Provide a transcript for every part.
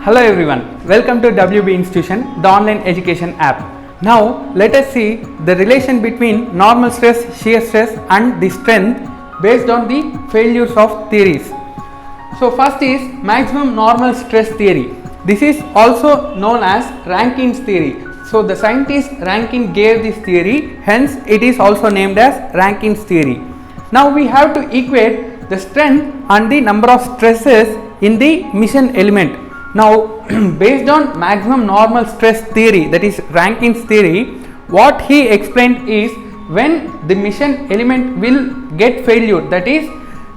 Hello everyone, welcome to WB Institution, the online education app. Now let us see the relation between normal stress, shear stress and the strength based on the failures of theories. So first is maximum normal stress theory. This is also known as Rankine's theory. So the scientist Rankine gave this theory, hence it is also named as Rankine's theory. Now we have to equate the strength and the number of stresses in the mission element. Now based on maximum normal stress theory, that is Rankine's theory, what he explained is when the mission element will get failure, that is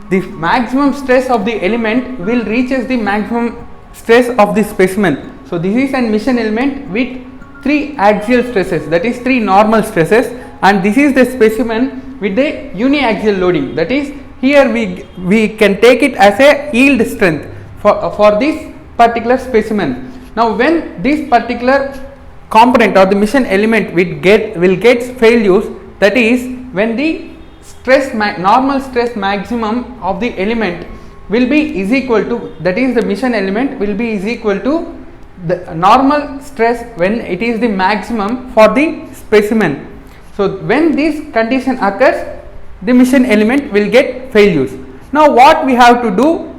the maximum stress of the element will reaches the maximum stress of the specimen. So this is an mission element with 3 axial stresses, that is 3 normal stresses, and this is the specimen with the uniaxial loading, that is here we can take it as a yield strength for this particular specimen. Now when this particular component or the mission element will get failures, that is when the normal stress maximum of the element will be is equal to, that is the mission element will be is equal to the normal stress when it is the maximum for the specimen. So when this condition occurs, the mission element will get failures. Now what we have to do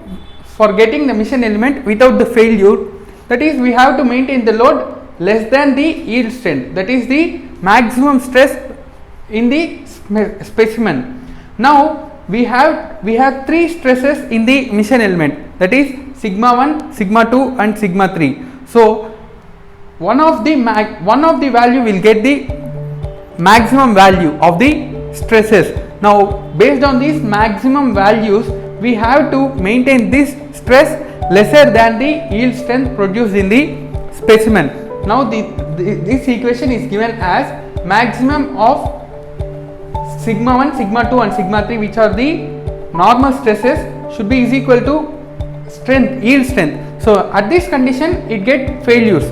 for getting the mission element without the failure, that is we have to maintain the load less than the yield strength, that is the maximum stress in the specimen. Now we have 3 stresses in the mission element, that is sigma 1, sigma 2 and sigma 3. So one of the value will get the maximum value of the stresses. Now based on these maximum values, we have to maintain this stress lesser than the yield strength produced in the specimen. Now this equation is given as maximum of sigma 1, sigma 2 and sigma 3, which are the normal stresses, should be is equal to strength, yield strength. So at this condition it get failures.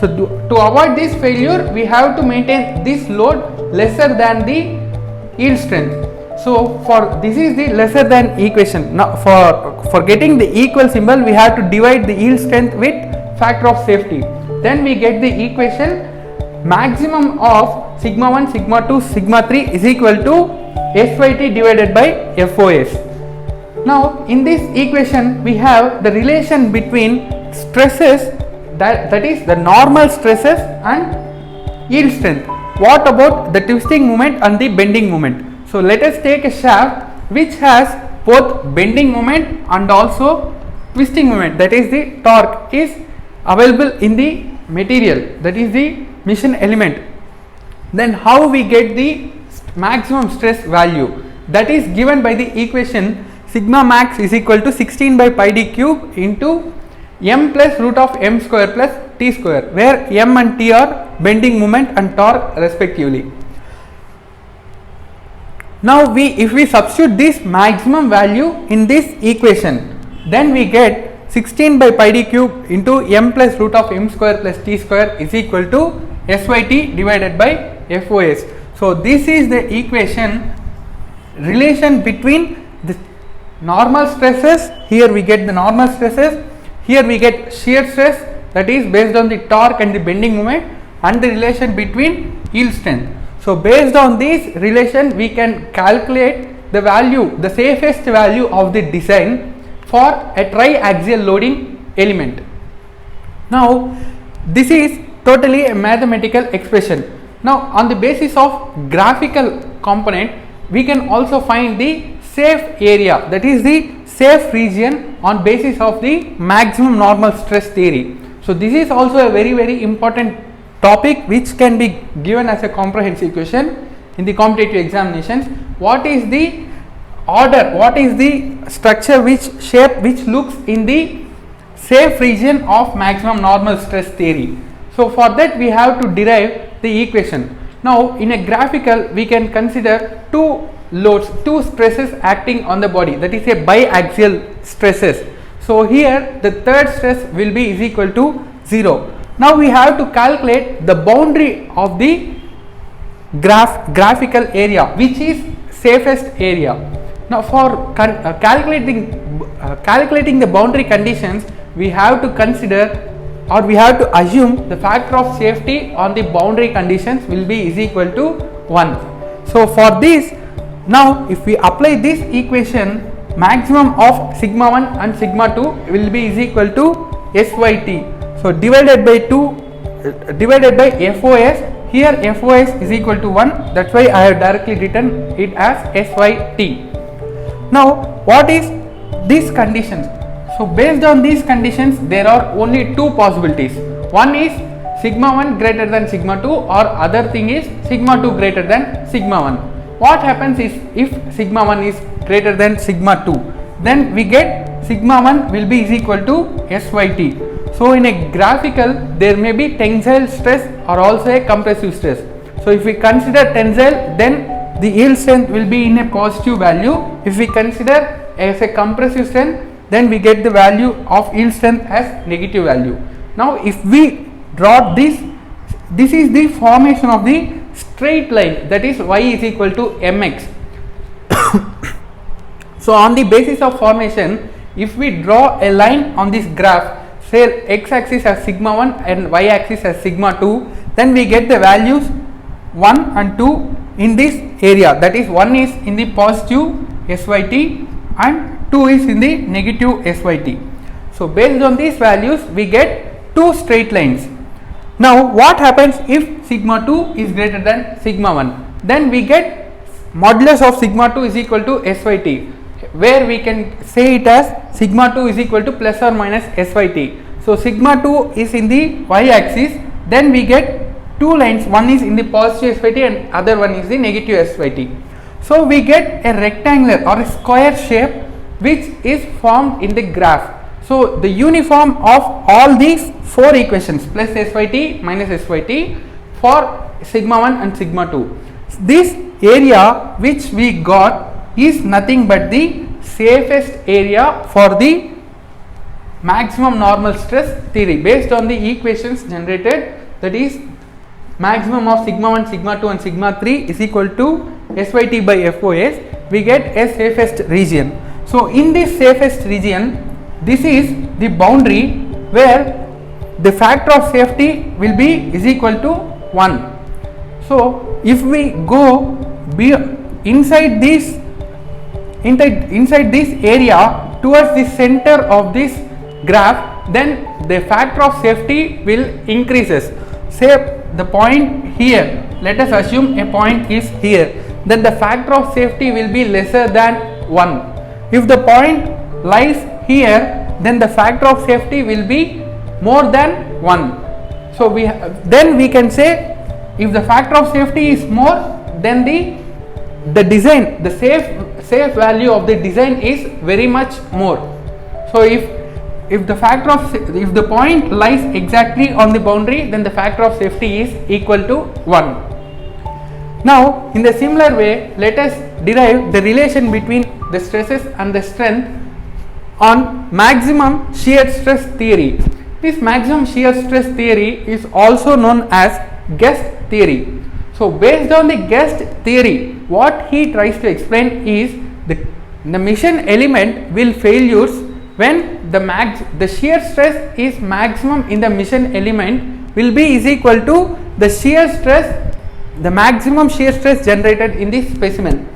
So to avoid this failure, we have to maintain this load lesser than the yield strength. So for this is the lesser than equation. Now for getting the equal symbol, we have to divide the yield strength with factor of safety. Then we get the equation maximum of sigma 1, sigma 2, sigma 3 is equal to SYT divided by FOS. Now in this equation we have the relation between stresses, that is the normal stresses and yield strength. What about the twisting moment and the bending moment? So let us take a shaft which has both bending moment and also twisting moment, that is the torque is available in the material, that is the mission element. Then how we get the maximum stress value? That is given by the equation sigma max is equal to 16 by pi d cube into m plus root of m square plus t square, where m and t are bending moment and torque respectively. Now if we substitute this maximum value in this equation, then we get 16 by pi d cube into m plus root of m square plus t square is equal to SYT divided by FOS. So this is the equation relation between the normal stresses. Here we get the normal stresses, here we get shear stress, that is based on the torque and the bending moment, and the relation between yield strength. So based on this relation, we can calculate the value, the safest value of the design for a triaxial loading element. Now this is totally a mathematical expression. Now on the basis of graphical component, we can also find the safe area, that is the safe region on basis of the maximum normal stress theory. So this is also a very important topic which can be given as a comprehensive question in the competitive examinations. What is the order, what is the structure, which shape which looks in the safe region of maximum normal stress theory? So for that we have to derive the equation. Now in a graphical we can consider 2 loads, 2 stresses acting on the body, that is a biaxial stresses. So here the third stress will be is equal to 0. Now we have to calculate the boundary of the graphical area, which is safest area. Now for calculating the boundary conditions, we have to consider or we have to assume the factor of safety on the boundary conditions will be is equal to 1. So for this, now if we apply this equation, maximum of sigma 1 and sigma 2 will be is equal to SYT. So divided by 2 divided by FOS. Here FOS is equal to 1, that's why I have directly written it as SYT. Now what is these conditions? So based on these conditions, there are only two possibilities. One is sigma 1 greater than sigma 2, or other thing is sigma 2 greater than sigma 1. What happens is, if sigma 1 is greater than sigma 2, then we get sigma 1 will be is equal to SYT. So in a graphical, there may be tensile stress or also a compressive stress. So if we consider tensile, then the yield strength will be in a positive value. If we consider as a compressive strength, then we get the value of yield strength as negative value. Now if we draw this is the formation of the straight line, that is y is equal to mx. So on the basis of formation, if we draw a line on this graph, say x axis as sigma 1 and y axis as sigma 2, then we get the values 1 and 2 in this area, that is 1 is in the positive SYT and 2 is in the negative SYT. So based on these values, we get two straight lines. Now what happens if sigma 2 is greater than sigma 1? Then we get modulus of sigma 2 is equal to SYT, where we can say it as sigma 2 is equal to plus or minus SYT. So sigma 2 is in the y axis, then we get two lines, one is in the positive SYT and other one is the negative SYT. So we get a rectangular or a square shape which is formed in the graph. So the uniform of all these four equations, plus SYT minus SYT, for sigma 1 and sigma 2, this area which we got is nothing but the safest area for the maximum normal stress theory based on the equations generated, that is maximum of sigma 1, sigma 2 and sigma 3 is equal to SYT by FOS. We get a safest region. So in this safest region, this is the boundary where the factor of safety will be is equal to 1. So if we go inside this area towards the center of this graph, then the factor of safety will increases. Say the point here, let us assume a point is here, then the factor of safety will be lesser than 1. If the point lies here, then the factor of safety will be more than 1. So then we can say, if the factor of safety is more, then the design, the safe value of the design is very much more. So if the point lies exactly on the boundary, then the factor of safety is equal to 1. Now in the similar way, let us derive the relation between the stresses and the strength on maximum shear stress theory. This maximum shear stress theory is also known as Guest theory. So based on the Guest theory, what he tries to explain is the mission element will failures when the shear stress is maximum in the mission element will be is equal to the shear stress, the maximum shear stress generated in the specimen.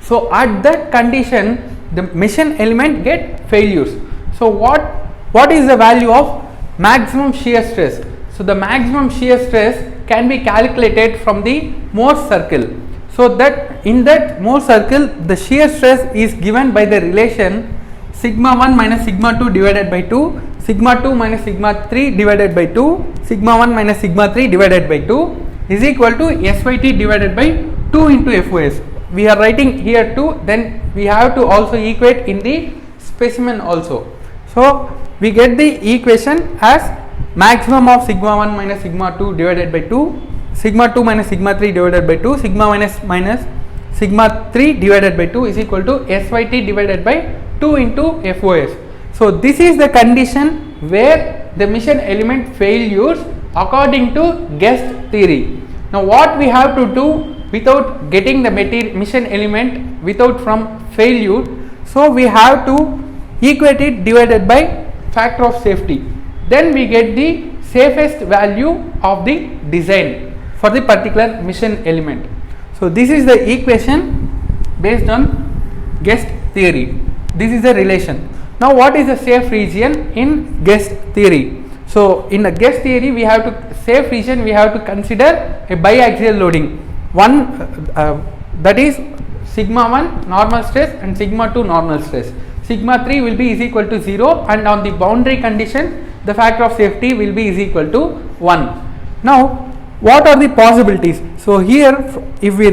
So at that condition, the mission element get failures. So what is the value of maximum shear stress? So the maximum shear stress can be calculated from the Morse circle. So that in that Morse circle, the shear stress is given by the relation sigma 1 minus sigma 2 divided by 2, sigma 2 minus sigma 3 divided by 2, sigma 1 minus sigma 3 divided by 2 is equal to SYT divided by 2 into FOS. We are writing here 2, then we have to also equate in the specimen also. So we get the equation as maximum of sigma 1 minus sigma 2 divided by 2, sigma 2 minus sigma 3 divided by 2, sigma minus sigma 3 divided by 2 is equal to SYT divided by 2 into FOS. So this is the condition where the mission element failures according to Guest theory. Now what we have to do without getting the mission element without from failure, so we have to equate it divided by factor of safety. then we get the safest value of the design for the particular mission element. So this is the equation based on guessed theory. This is the relation. Now what is the safe region in guessed theory? So in the guessed theory, we have to safe region, we have to consider a biaxial loading. One that is sigma 1 normal stress and sigma 2 normal stress. Sigma 3 will be is equal to 0, and on the boundary condition the factor of safety will be is equal to 1. Now what are the possibilities? So here if we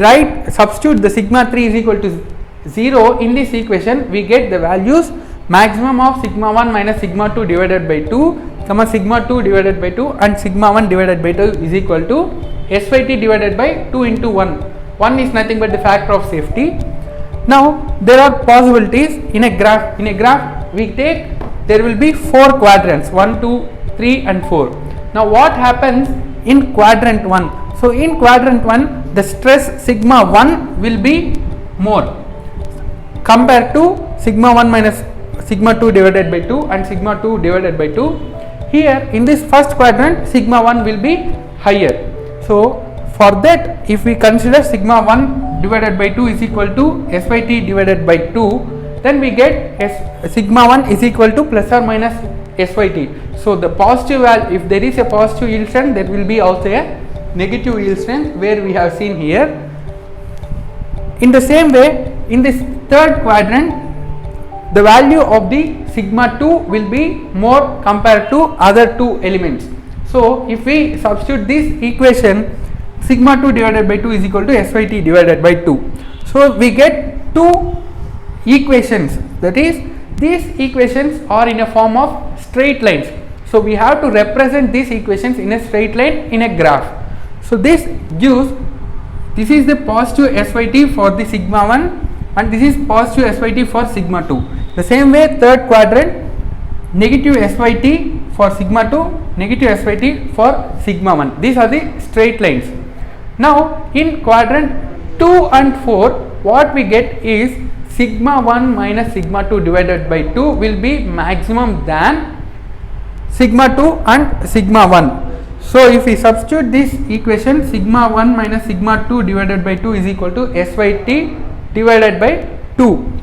substitute the sigma 3 is equal to 0 in this equation, we get the values maximum of sigma 1 minus sigma 2 divided by 2, comma sigma 2 divided by 2, and sigma 1 divided by 2 is equal to S by T divided by 2 into 1. 1 is nothing but the factor of safety. Now there are possibilities in a graph. In a graph we take, there will be 4 quadrants, 1, 2, 3 and 4. Now what happens in quadrant 1? So in quadrant 1 the stress sigma 1 will be more compared to sigma 1 minus sigma 2 divided by 2 and sigma 2 divided by 2. Here in this first quadrant sigma 1 will be higher. So for that, if we consider sigma 1 divided by 2 is equal to S by T divided by 2, then we get sigma 1 is equal to plus or minus S by T. So the positive value, if there is a positive yield strength, there will be also a negative yield strength, where we have seen here. In the same way, in this third quadrant, the value of the sigma 2 will be more compared to other two elements. So if we substitute this equation, sigma 2 divided by 2 is equal to S by T divided by 2. So we get two equations, that is these equations are in a form of straight lines. So we have to represent these equations in a straight line in a graph. So this gives, this is the positive S by T for the sigma 1 and this is positive S by T for sigma 2. The same way third quadrant, negative S by T for sigma 2, negative S by T for sigma 1. These are the straight lines. Now in quadrant 2 and 4, what we get is sigma 1 minus sigma 2 divided by 2 will be maximum than sigma 2 and sigma 1. So if we substitute this equation, sigma 1 minus sigma 2 divided by 2 is equal to S by T divided by 2.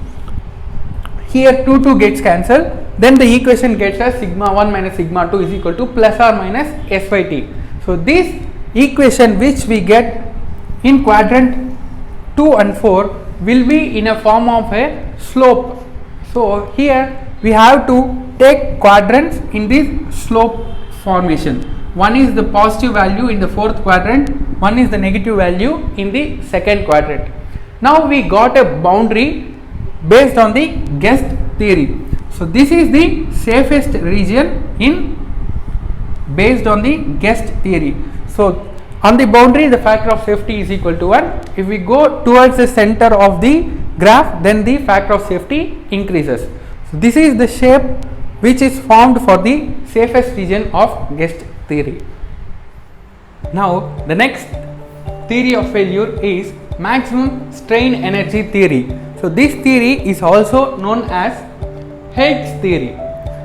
Here 2 gets cancelled, then the equation gets as sigma 1 minus sigma 2 is equal to plus or minus S by T. So this equation which we get in quadrant 2 and 4 will be in a form of a slope. So here we have to take quadrants in this slope formation. One is the positive value in the fourth quadrant, one is the negative value in the second quadrant. Now we got a boundary based on the guessed theory. So this is the safest region in based on the guessed theory. So on the boundary the factor of safety is equal to 1. If we go towards the center of the graph, then the factor of safety increases. So this is the shape which is formed for the safest region of guessed theory. Now the next theory of failure is maximum strain energy theory. So this theory is also known as Haig's theory.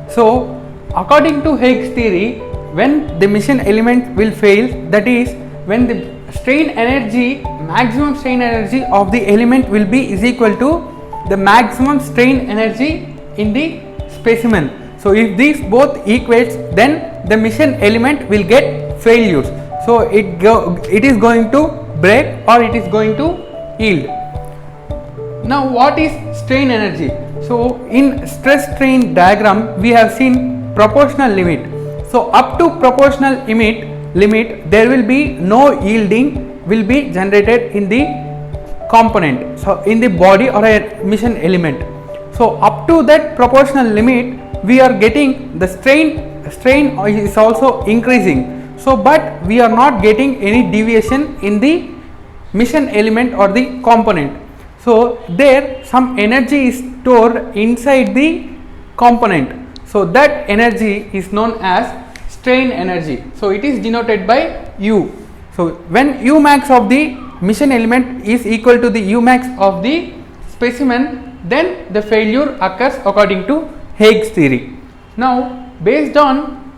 So according to Haig's theory, when the mission element will fail, that is when the strain energy, maximum strain energy of the element will be is equal to the maximum strain energy in the specimen. So if these both equates, then the mission element will get failures. So it is going to break or it is going to yield. Now what is strain energy? So in stress strain diagram we have seen proportional limit. So up to proportional limit there will be no yielding will be generated in the component, so in the body or a mission element. So up to that proportional limit we are getting the strain is also increasing. So but we are not getting any deviation in the mission element or the component. So there some energy is stored inside the component. So that energy is known as strain energy. So it is denoted by U. So when U max of the mission element is equal to the U max of the specimen, then the failure occurs according to Haig's theory. Now based on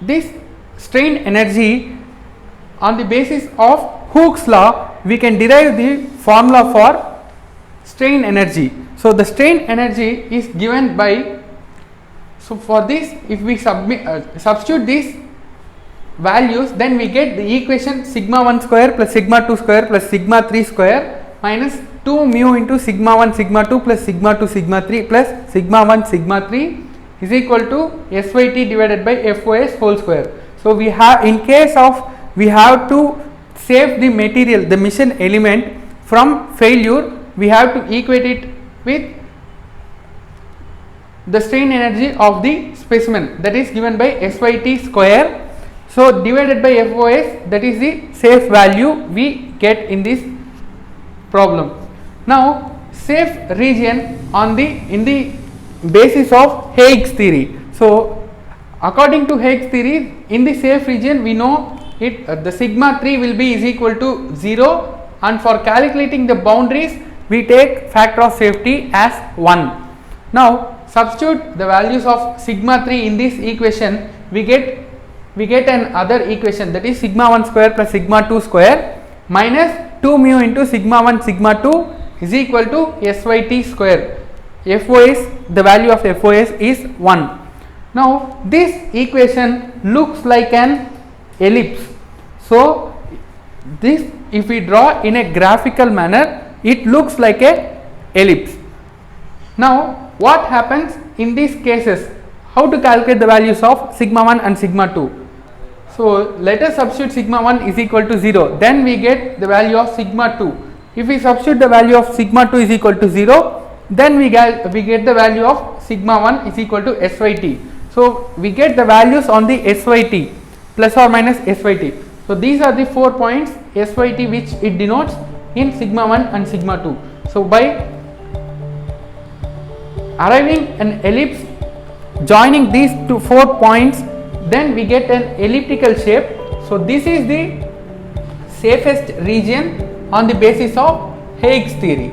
this strain energy on the basis of Hooke's law, we can derive the formula for strain energy. So the strain energy is given by, so for this if we substitute these values, then we get the equation sigma 1 square plus sigma 2 square plus sigma 3 square minus 2 mu into sigma 1 sigma 2 plus sigma 2 sigma 3 plus sigma 1 sigma 3 is equal to SYT divided by FOS whole square. So we have, in case of we have to save the material, the mission element from failure, we have to equate it with the strain energy of the specimen, that is given by SYT square. So divided by FOS, that is the safe value we get in this problem. Now safe region on the, in the basis of Higgs theory. So according to Higgs theory, in the safe region we know it the sigma 3 will be is equal to 0, and for calculating the boundaries we take factor of safety as 1. Now substitute the values of sigma 3 in this equation, we get an other equation, that is sigma 1 square plus sigma 2 square minus 2 mu into sigma 1 sigma 2 is equal to SYT square. FOS, the value of FOS is 1. Now this equation looks like an ellipse. So this, if we draw in a graphical manner, it looks like a ellipse. Now what happens in these cases? How to calculate the values of sigma 1 and sigma 2? So let us substitute sigma 1 is equal to 0, then we get the value of sigma 2. If we substitute the value of sigma 2 is equal to 0, then we get the value of sigma 1 is equal to SYT. So we get the values on the SYT, plus or minus SYT. So these are the 4 points SYT which it denotes in sigma 1 and sigma 2. So by arriving an ellipse joining these 4 points, then we get an elliptical shape. So this is the safest region on the basis of Higgs theory.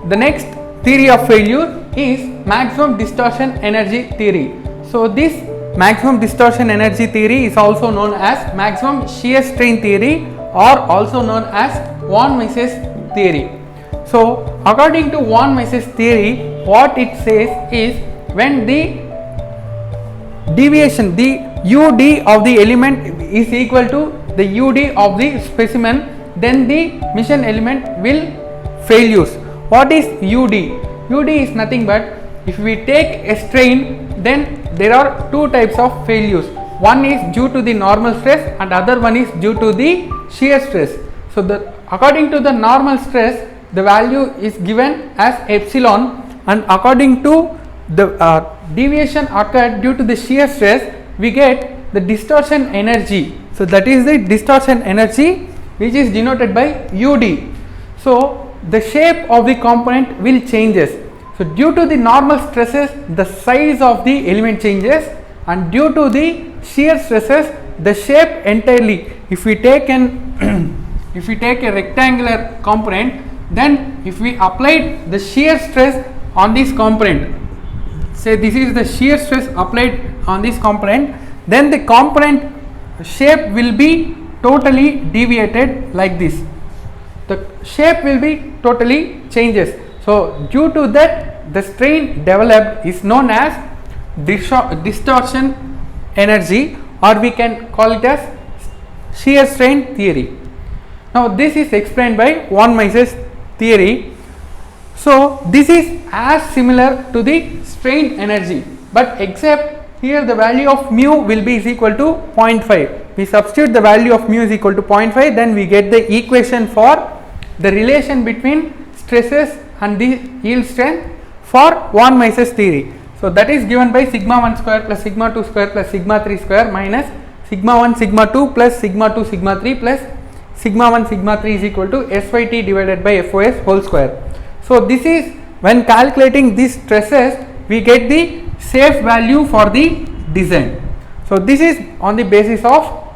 The next theory of failure is maximum distortion energy theory. So this maximum distortion energy theory is also known as maximum shear strain theory, or also known as von Mises theory. So according to von Mises theory, what it says is, when the deviation, the UD of the element is equal to the UD of the specimen, then the mission element will failures. What is UD? UD is nothing but, if we take a strain, then there are two types of failures. One is due to the normal stress and other one is due to the shear stress. So according to the normal stress, the value is given as epsilon, and according to the deviation occurred due to the shear stress, we get the distortion energy. So that is the distortion energy which is denoted by UD. So the shape of the component will changes. So due to the normal stresses, the size of the element changes, and due to the shear stresses, the shape entirely. If we take if we take a rectangular component, then if we applied the shear stress on this component, say this is the shear stress applied on this component, then the component shape will be totally deviated like this. The shape will be totally changes. So due to that, the strain developed is known as distortion energy, or we can call it as shear strain theory. Now this is explained by von Mises theory. So this is as similar to the strain energy, but except here the value of mu will be is equal to 0.5. We substitute the value of mu is equal to 0.5, then we get the equation for the relation between stresses and the yield strength for von Mises theory. So that is given by sigma 1 square plus sigma 2 square plus sigma 3 square minus sigma 1 sigma 2 plus sigma 2 sigma 3 plus sigma 1 sigma 3 is equal to SYT divided by FOS whole square. So this is, when calculating these stresses, we get the safe value for the design. So this is on the basis of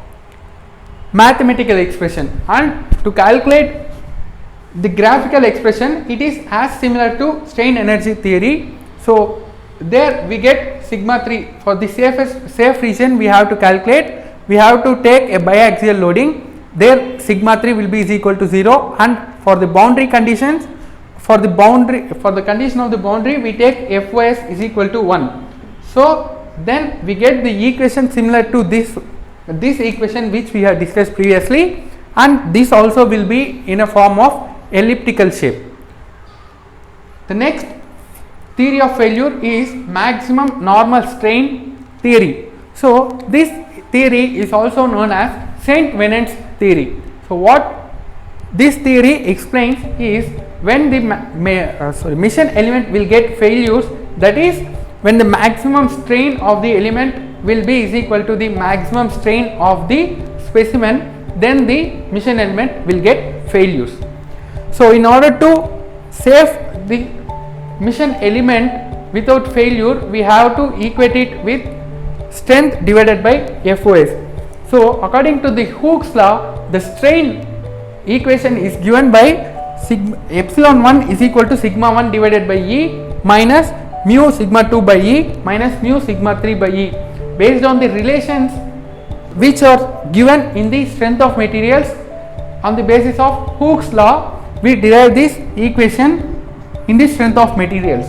mathematical expression, and to calculate the graphical expression, it is as similar to strain energy theory. So there we get sigma 3 for the safe region, we have to calculate, we have to take a biaxial loading, there sigma 3 will be is equal to 0, and for the boundary conditions, for the condition of the boundary, we take Fys is equal to 1. So then we get the equation similar to this equation which we have discussed previously, and this also will be in a form of elliptical shape. The next theory of failure is maximum normal strain theory. So this theory is also known as Saint Venant's theory. So what this theory explains is when the mission element will get failures, that is when the maximum strain of the element will be is equal to the maximum strain of the specimen, then the mission element will get failures. So in order to save the mission element without failure, we have to equate it with strength divided by Fos. So according to the Hooke's law, the strain equation is given by epsilon 1 is equal to sigma 1 divided by E minus mu sigma 2 by E minus mu sigma 3 by E, based on the relations which are given in the strength of materials. On the basis of Hooke's law, we derive this equation in the strength of materials.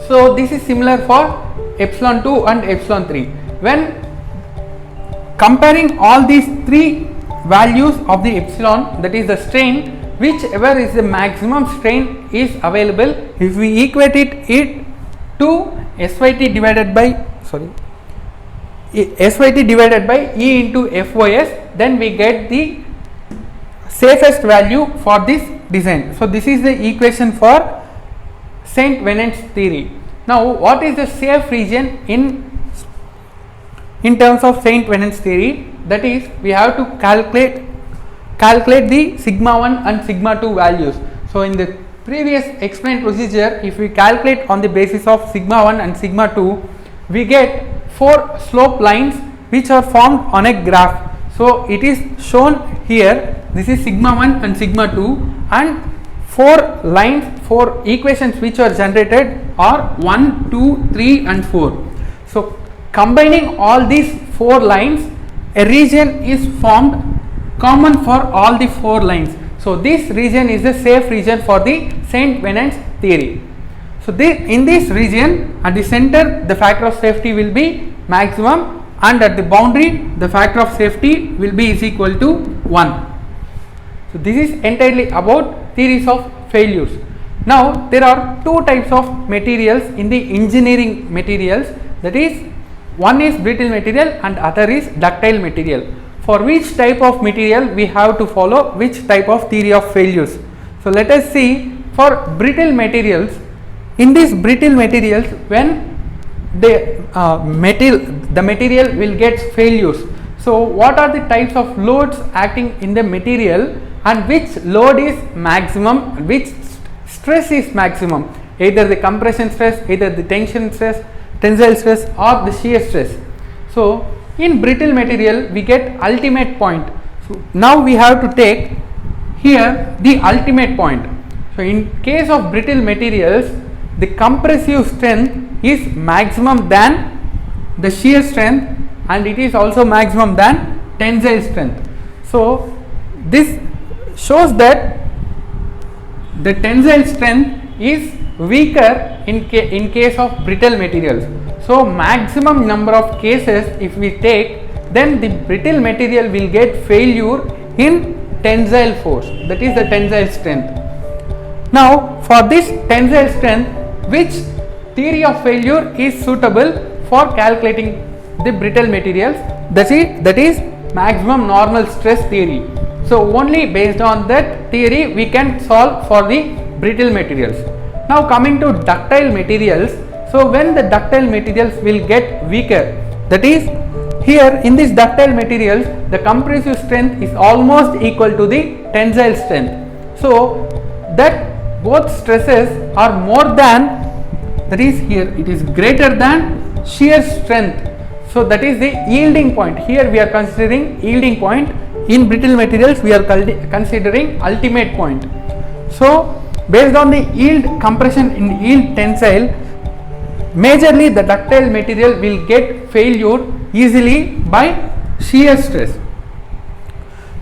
So this is similar for epsilon 2 and epsilon 3. When comparing all these three values of the epsilon, that is the strain, whichever is the maximum strain is available, if we equate it to SYT divided by E into Fos, then we get the safest value for this design. So this is the equation for Saint Venant's theory. Now what is the safe region in terms of Saint Venant's theory? That is, we have to calculate the sigma 1 and sigma 2 values. So in the previous explained procedure, if we calculate on the basis of sigma 1 and sigma 2, we get 4 slope lines which are formed on a graph. So it is shown here, this is sigma 1 and sigma 2, and 4 equations which are generated are 1, 2, 3 and 4. So combining all these 4 lines, a region is formed common for all the 4 lines. So this region is the safe region for the Saint Venant's theory. So in this region, at the center, the factor of safety will be maximum, and at the boundary, the factor of safety will be is equal to 1. So this is entirely about theories of failures. Now there are 2 types of materials in the engineering materials, that is, one is brittle material and other is ductile material. For which type of material we have to follow which type of theory of failures. So let us see for brittle materials. In these brittle materials, when the material will get failures, so what are the types of loads acting in the material, and which load is maximum, which stress is maximum, either the compression stress, either the tension stress, tensile stress or the shear stress. So in brittle material we get ultimate point. So now we have to take here the ultimate point. So in case of brittle materials, the compressive strength is maximum than the shear strength, and it is also maximum than tensile strength. So this shows that the tensile strength is weaker in case of brittle materials. So maximum number of cases if we take, then the brittle material will get failure in tensile force, that is the tensile strength. Now for this tensile strength, which theory of failure is suitable for calculating the brittle materials? That is maximum normal stress theory. So only based on that theory we can solve for the brittle materials. Now coming to ductile materials, so when the ductile materials will get weaker, that is, here in this ductile materials the compressive strength is almost equal to the tensile strength. So that both stresses are more than, that is here it is greater than shear strength. So that is the yielding point. Here we are considering yielding point. In brittle materials we are considering ultimate point. So based on the yield compression and yield tensile, majorly the ductile material will get failure easily by shear stress.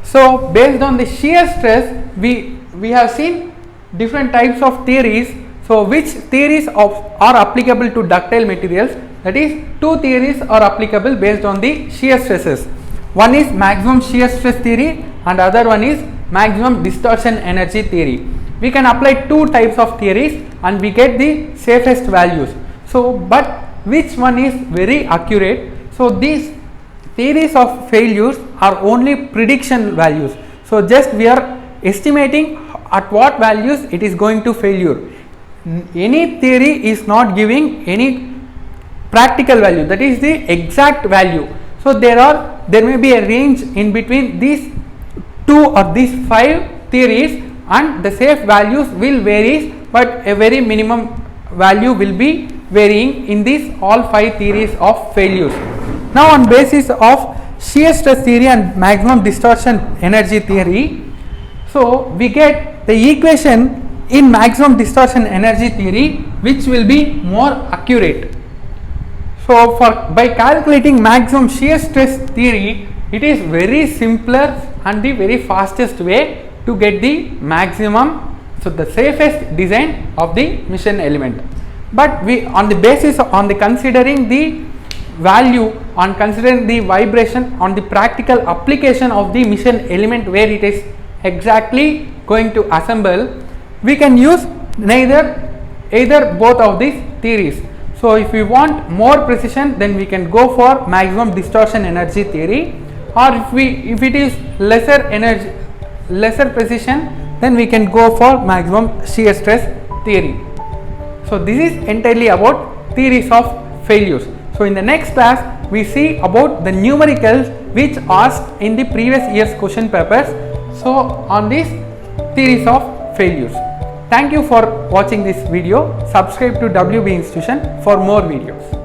So based on the shear stress, we have seen different types of theories. So which theories are applicable to ductile materials? That is, two theories are applicable based on the shear stresses. One is maximum shear stress theory and other one is maximum distortion energy theory. We can apply two types of theories and we get the safest values. So but which one is very accurate? So these theories of failures are only prediction values. So just we are estimating at what values it is going to failure. Any theory is not giving any practical value, that is the exact value. So there may be a range in between these two or these five theories, and the safe values will vary, but a very minimum value will be varying in these all five theories of failures. Now on basis of shear stress theory and maximum distortion energy theory, so we get the equation in maximum distortion energy theory which will be more accurate. So by calculating maximum shear stress theory, it is very simpler and the very fastest way to get the maximum, so the safest design of the mission element. But we on the basis of, on the considering the value, on considering the vibration, on the practical application of the mission element where it is exactly going to assemble, we can use either both of these theories. So if we want more precision, then we can go for maximum distortion energy theory, or if it is lesser precision, then we can go for maximum shear stress theory. So this is entirely about theories of failures. So in the next class we see about the numericals which asked in the previous year's question papers, so on these theories of failures. Thank you for watching this video. Subscribe to WB Institution for more videos.